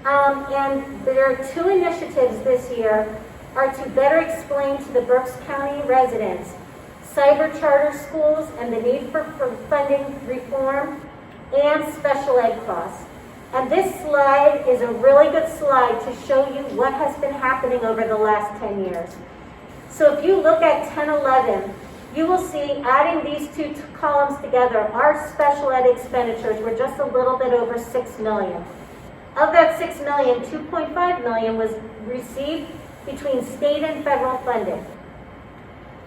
B: And there are two initiatives this year are to better explain to the Berks County residents cyber charter schools and the need for funding reform and special ed costs. And this slide is a really good slide to show you what has been happening over the last 10 years. So if you look at 10-11, you will see adding these two columns together, our special ed expenditures were just a little bit over $6 million. Of that $6 million, $2.5 million was received between state and federal funding.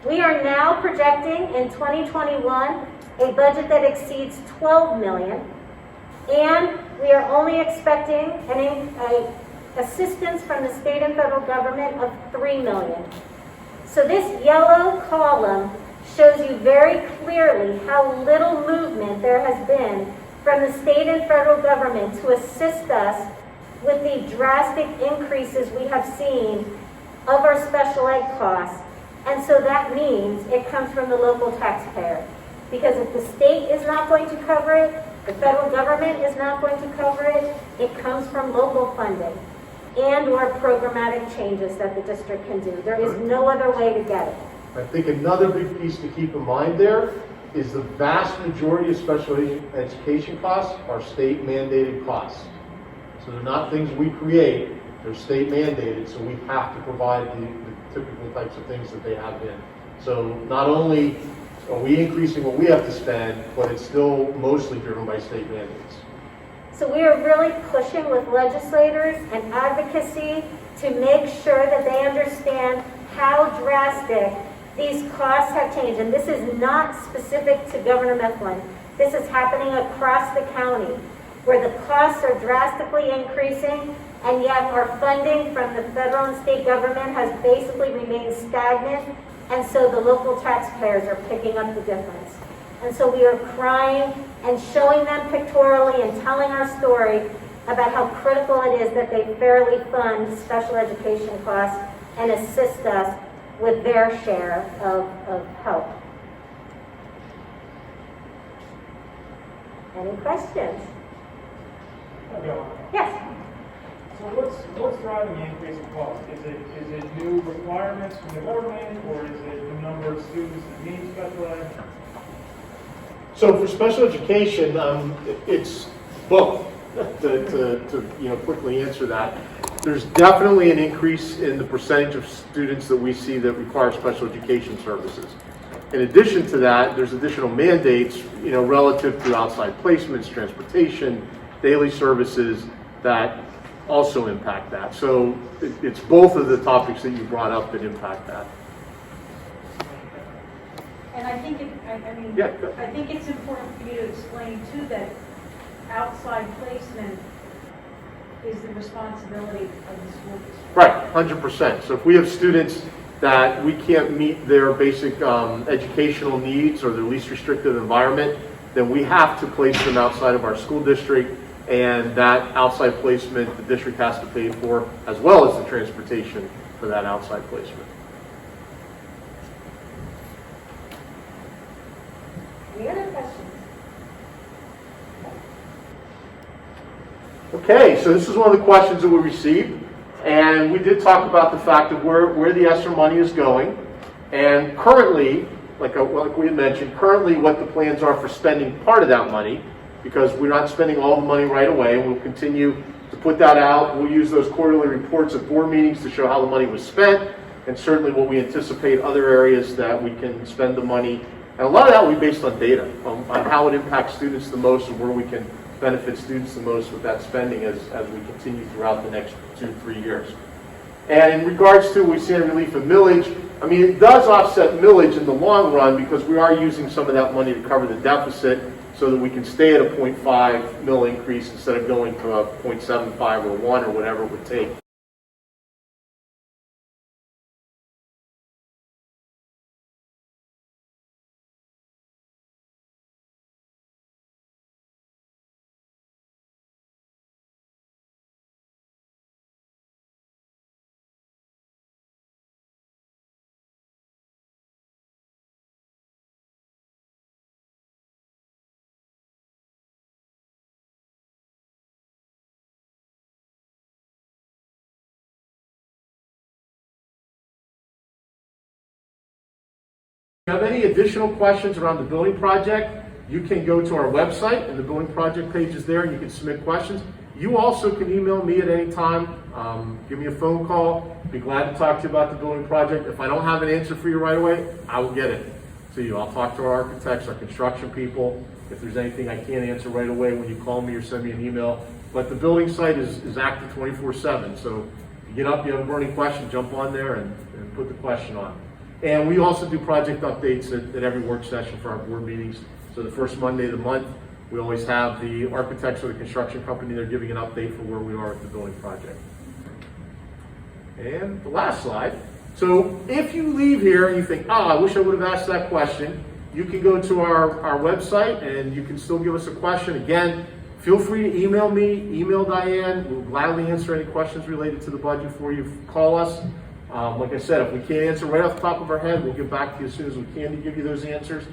B: We are now projecting in 2021 a budget that exceeds $12 million, and we are only expecting an assistance from the state and federal government of $3 million. So this yellow column shows you very clearly how little movement there has been from the state and federal government to assist us with the drastic increases we have seen of our special ed costs. And so that means it comes from the local taxpayer. Because if the state is not going to cover it, the federal government is not going to cover it, it comes from local funding and or programmatic changes that the district can do. There is no other way to get it.
A: I think another big piece to keep in mind there is the vast majority of special education costs are state mandated costs. So they're not things we create, they're state mandated, so we have to provide the typical types of things that they have been. So not only are we increasing what we have to spend, but it's still mostly driven by state mandates.
B: So we are really pushing with legislators and advocacy to make sure that they understand how drastic these costs have changed. And this is not specific to Governor Mifflin. This is happening across the county, where the costs are drastically increasing, and yet our funding from the federal and state government has basically remained stagnant, and so the local taxpayers are picking up the difference. And so we are crying and showing them pictorially and telling our story about how critical it is that they fairly fund special education costs and assist us with their share of help. Any questions? Yes.
C: So what's driving the increase in cost? Is it new requirements from the government, or is it the number of students that need special ed?
A: So for special education, it's both. To quickly answer that, there's definitely an increase in the percentage of students that we see that require special education services. In addition to that, there's additional mandates, relative to outside placements, transportation, daily services that also impact that. So it's both of the topics that you brought up that impact that.
D: And I think I think it's important for you to explain too that outside placement is the responsibility of the school district.
A: Right, 100%. So if we have students that we can't meet their basic educational needs or their least restrictive environment, then we have to place them outside of our school district, and that outside placement the district has to pay for, as well as the transportation for that outside placement.
B: Any other questions?
A: Okay, so this is one of the questions that we received, and we did talk about the fact of where the ESSER money is going. And currently, like we had mentioned, currently what the plans are for spending part of that money, because we're not spending all the money right away, and we'll continue to put that out. We'll use those quarterly reports at board meetings to show how the money was spent, and certainly what we anticipate other areas that we can spend the money. And a lot of that will be based on data, on how it impacts students the most and where we can benefit students the most with that spending as we continue throughout the next 2-3 years. And in regards to we see relief of millage, I mean, it does offset millage in the long run because we are using some of that money to cover the deficit so that we can stay at a 0.5 mil increase instead of going to a 0.75 or 1 or whatever it would take. If you have any additional questions around the building project, you can go to our website and the building project page is there and you can submit questions. You also can email me at any time, give me a phone call, be glad to talk to you about the building project. If I don't have an answer for you right away, I will get it to you. I'll talk to our architects, our construction people. If there's anything I can't answer right away when you call me or send me an email. But the building site is active 24/7, so if you get up, you have a burning question, jump on there and put the question on. And we also do project updates at every work session for our board meetings. So the first Monday of the month, we always have the architects or the construction company, they're giving an update for where we are with the building project. And the last slide. So if you leave here and you think, I wish I would have asked that question, you can go to our website and you can still give us a question. Again, feel free to email me, email Diane. We'll gladly answer any questions related to the budget for you. Call us. Like I said, if we can't answer right off the top of our head, we'll get back to you as soon as we can to give you those answers.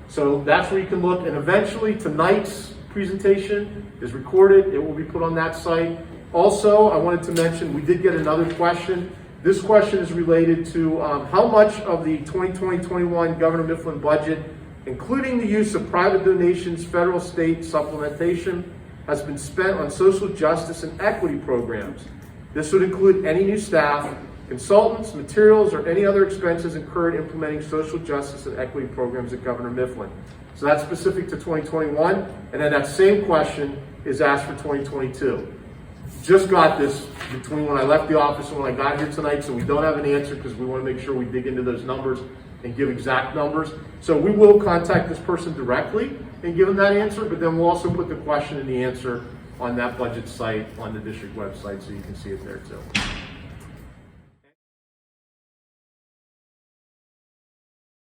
A: So that's where you can look. And eventually, tonight's presentation is recorded. It will be put on that site. Also, I wanted to mention, we did get another question. This question is related to how much of the 2020-21 Governor Mifflin budget, including the use of private donations, federal, state supplementation, has been spent on social justice and equity programs. This would include any new staff, consultants, materials, or any other expenses incurred implementing social justice and equity programs at Governor Mifflin. So that's specific to 2021, and then that same question is asked for 2022. Just got this between when I left the office and when I got here tonight, so we don't have an answer because we want to make sure we dig into those numbers and give exact numbers. So we will contact this person directly and give them that answer, but then we'll also put the question and the answer on that budget site on the district website so you can see it there too.